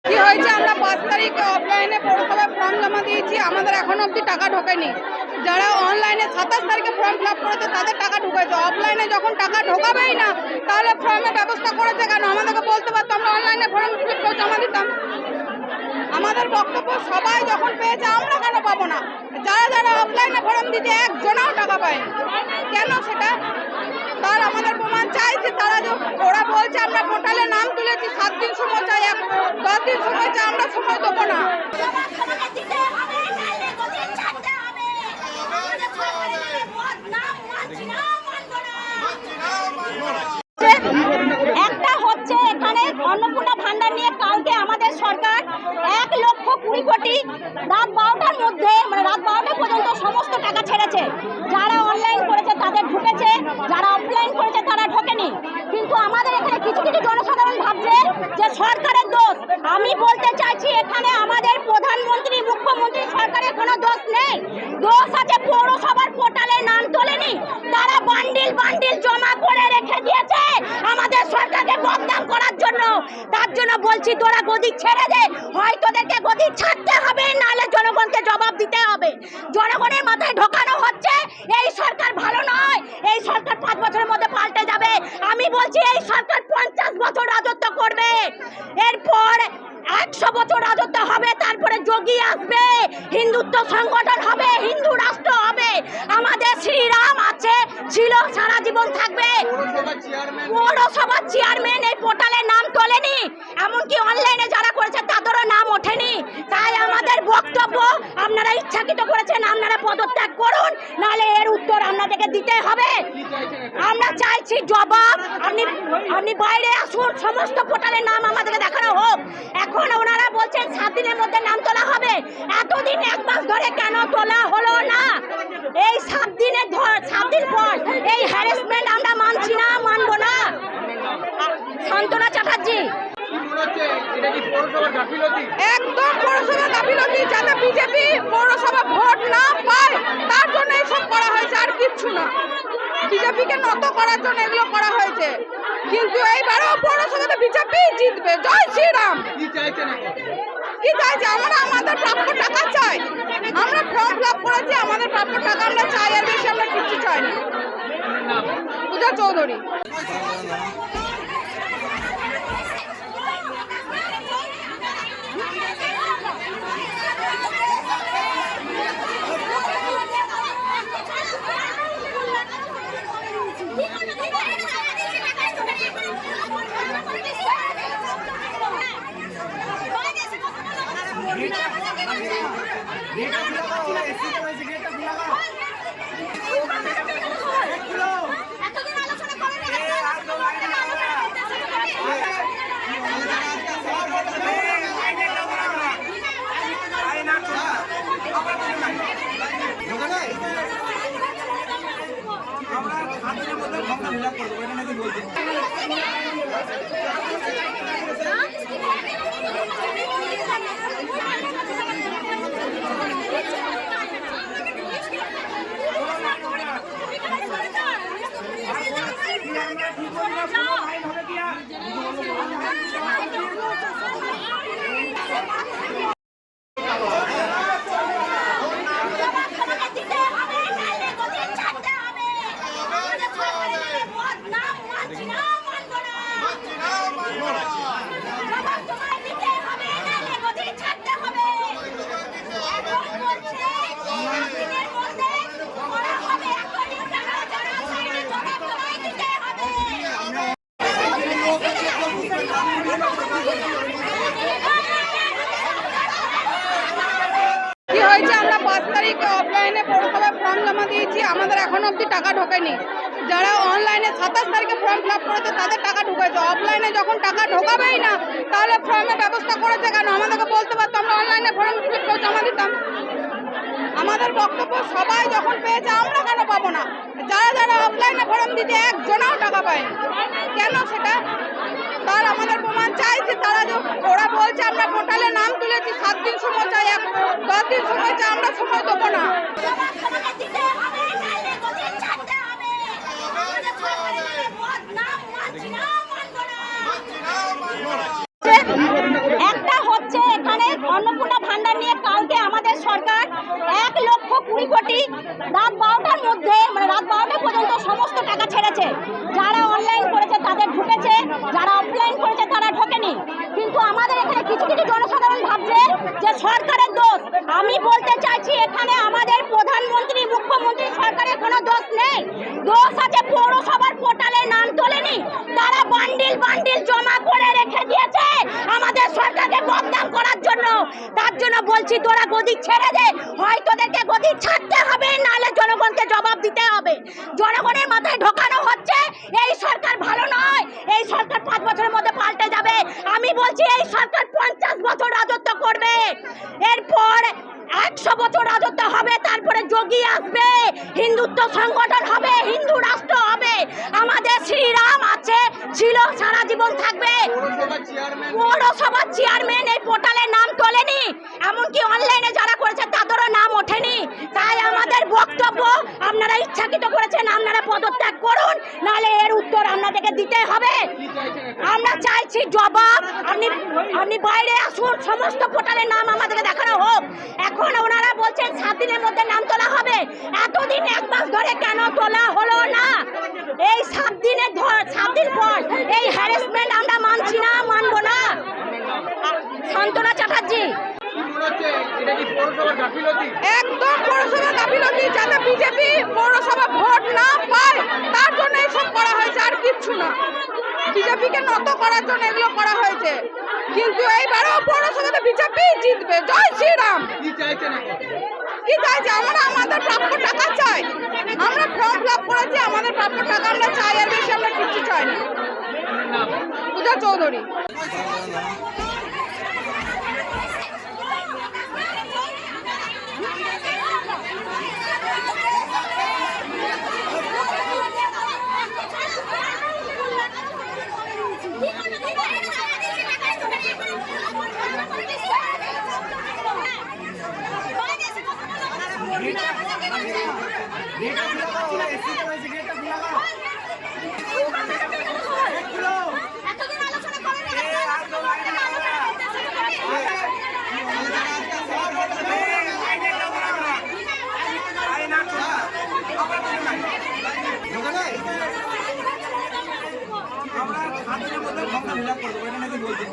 কি হয়েছে, আমরা 5 তারিখে অফলাইনে পৌরসভায় ফর্ম জমা দিয়েছি, আমাদের এখনো অবধি টাকা ঢোকেনি। যারা অনলাইনে 27 তারিখে ফর্ম ফিল আপ করেছে তাদের টাকা ঢুকেছে। অফলাইনে যখন টাকা ঢোকাবেই না তাহলে ফর্মের ব্যবস্থা করেছে কেন? আমাদেরকে বলতে পারতো, আমরা অনলাইনে ফর্ম ফিল আপ করে জমা দিতাম। আমাদের বক্তব্য, সবাই যখন পেয়েছে আমরা কেন পাবো না? যারা যারা অফলাইনে ফর্ম দিতে একজনও টাকা পায়নি, কেন সেটা? তার আমাদের প্রমাণ চাইছে। ওরা বলছে আমরা পোর্টালে নাম তুলেছি, 7 দিন সময় চাই, 10 দিন সময় চাই, আমরা সময় দেবো না। একটা হচ্ছে এখানে অন্নপূর্ণা ভান্ডার নিয়ে কালকে আমাদের সরকার 1,20,00,000 কোটি রাত 12টার মধ্যে, মানে রাত 12টা পর্যন্ত সমস্ত টাকা ছেড়েছে। যারা অনলাইন করেছে তাদের ঢুকেছে, যারা অফলাইন করেছে তারা ঢোকেনি। কিন্তু আমাদের এখানে কিছু কিছু জনসাধারণ ভাবছে যে সরকারের দোষ। আমি বলতে চাইছি, এখানে আমাদের প্রধানমন্ত্রী, মুখ্যমন্ত্রী, সরকারের কোনো দোষ নেই। দোষ আছে পৌরসভার পোর্টালে নাম তোলেনি, তারা বান্ডিল বান্ডিল জমা করে রেখে দিয়েছে আমাদের সরকারকে বদনাম করার জন্য। তার জন্য বলছি, তোরা গদি ছেড়ে দে, হয় তোদেরকে গদি ছাড়তে হবে, নাহলে জনগণকে জবাব দিতে হবে। জনগণের মাথায় ঢোকানো হচ্ছে এই সরকার ভালো নয়, এই সরকার 5 বছরের মধ্যে পাল্টে যাবে। আমি বলছি এই সরকার 50 বছর রাজত্ব করবে, এরপর 100 বছর রাজত্ব হবে, তারপরে যোগী আসবে, হিন্দুত্ব সংগঠন হবে, হিন্দু রাষ্ট্র হবে। আমাদের শ্রীরাম আছে, ছিল, সারা জীবন থাকবে। পৌরসভার চেয়ারম্যান এই পোর্টালে নাম তোলেনি, এমনকি অনলাইনে যারা করেছে তাদেরও নাম ওঠেনি। তাই আমাদের বক্তব্য, আপনারা ইচ্ছাকৃত করেছেন, আপনারা পদত্যাগ করুন, নাহলে এর উত্তর আপনাদেরকে দিতে হবে। আমরা চাইছি জবাব। আপনি বাইরে আসুন, সমস্ত পোর্টালের নাম আমাদেরকে দেখানো হোক। এখন ওনারা বলছেন 7 দিনের মধ্যে নাম তোলা হবে। এতদিন 1 মাস ধরে কেন তোলা হলো না? এই 7 দিন পর এই হ্যারাসমেন্ট আমরা মানছি না, মানবো না। শান্তনা চ্যাটার্জি, একদম পৌরসভা গাফিলতি, যাতে বিজেপি পৌরসভা ভোট না পায় তার জন্য এসব করা হয়েছে, আর কিচ্ছু না। বিজেপিকে নত করার জন্য এগুলো করা হয়েছে। কিন্তু এইবারও পৌরসভাতে বিজেপি জিতবে। জয় শ্রীরাম। কি চাইছে? আমরা আমাদের প্রাপ্য টাকা চাই। আমরা ফর্ম ফিল আপ করেছি, আমাদের প্রাপ্য টাকা আমরা চাই, আর বেশি আমরা কিচ্ছু চাই না। পূজা চৌধুরী। কি হয়েছে, আমরা 5 তারিখে অফলাইনে পৌরসভায় ফর্ম জমা দিয়েছি, আমাদের এখনো অবধি টাকা ঢোকেনি। যারা অনলাইনে 27 তারিখে ফর্ম ফিল আপ করেছে তাদের টাকা ঢুকেছে। অফলাইনে যখন টাকা ঢোকাবেই না তাহলে ফর্মের ব্যবস্থা করেছে কেন? আমাদেরকে বলতে পারতো, আমরা অনলাইনে ফর্ম ফিল আপ করে জমা দিতাম। আমাদের বক্তব্য, সবাই যখন পেয়েছে আমরা কেন পাবো না? যারা যারা অফলাইনে ফর্ম দিতে একজনও টাকা পায়নি, কেন সেটা? তার আমাদের প্রমাণ চাইছে। ওরা বলছে আমরা পোর্টালে নাম তুলেছি, 7 দিন সময় চাই, 10 দিন সময় চাই, আমরা সময় দেবো না। কোটি রাত 12টার মধ্যে মানে রাত 12টা পর্যন্ত সমস্ত টাকা ছেড়েছে। যারা অনলাইন করেছে তাদের ঢুকেছে, যারা অফলাইন করেছে তারা ঢোকেনি। কিন্তু আমাদের এখানে কিছু কিছু জনসাধারণ ভাবছে যে সরকারের দোষ। আমি বলতে চাইছি এখানে আমাদের প্রধানমন্ত্রী মুখ্যমন্ত্রী সরকারের কোনো দোষ নেই। দোষ আছে পৌরসভার পোর্টালে নাম তোলেনি, তারা বান্ডিল বান্ডিল জমা করে রেখে দিয়েছে আমাদের সরকারকে বদনাম করার জন্য। তার জন্য বলছি তোরা গদি ছেড়ে দে, হয় তোদেরকে গদি ছাড়তে হবে, নাহলে জনগণকে জবাব দিতে হবে। জনগণের মাথায় ঢোকানো হচ্ছে এই সরকার ভালো নয়, এই সরকার 5 বছরের মধ্যে পাল্টে যাবে। আমি বলছি এই সরকার 50 বছর রাজত্ব করবে, এরপর 100 বছর রাজত্ব হবে, তারপরে যোগী আসবে, হিন্দুত্ব সংগঠন হবে, হিন্দু রাষ্ট্র হবে। আমাদের শ্রীরাম আছে, ছিল, সারা জীবন থাকবে। পৌরসভার চেয়ারম্যান এই পোর্টালে নাম তোলেনি, এমনকি অনলাইনে যারা করেছে তাদেরও নাম ওঠেনি। তাই আমাদের বক্তব্য, আপনারা ইচ্ছাকৃত করেছেন, আপনারা পদত্যাগ করুন, নাহলে এর উত্তর আপনাদেরকে দিতে হবে। আমরা চাইছি জবাব। আপনি বাইরে আসুন, সমস্ত পোর্টালের নাম আমাদেরকে দেখানো হোক। এখন ওনারা বলছেন 7 দিনের মধ্যে নাম তোলা হবে। এতদিন 1 মাস ধরে কেন তোলা হলো না? এই 7 দিন পর এই হ্যারাসমেন্ট আমরা মানছি না, মানবো না। শান্তনা চ্যাটার্জি। একদম পৌরসভা গাফিলতি, যাতে বিজেপি পৌরসভা ভোট না পায় তার জন্য এইসব করা হয়েছে, আর কিচ্ছু না। বিজেপিকে নত করার জন্য এগুলো করা হয়েছে, কিন্তু এইবারও পৌরসভাতে বিজেপি জিতবে। জয় শ্রীরাম। কি চাইছে? আমরা আমাদের প্রাপ্য টাকা চাই। আমরা ফর্ম ফিল আপ করেছি, আমাদের প্রাপ্য টাকা আমরা চাই, আর বেশি আমরা কিচ্ছু চাই না। পূজা চৌধুরী। আমরা 7 দিনের মধ্যে ফর্মটা ফিল আপ করবো, এটা নাকি বলছি।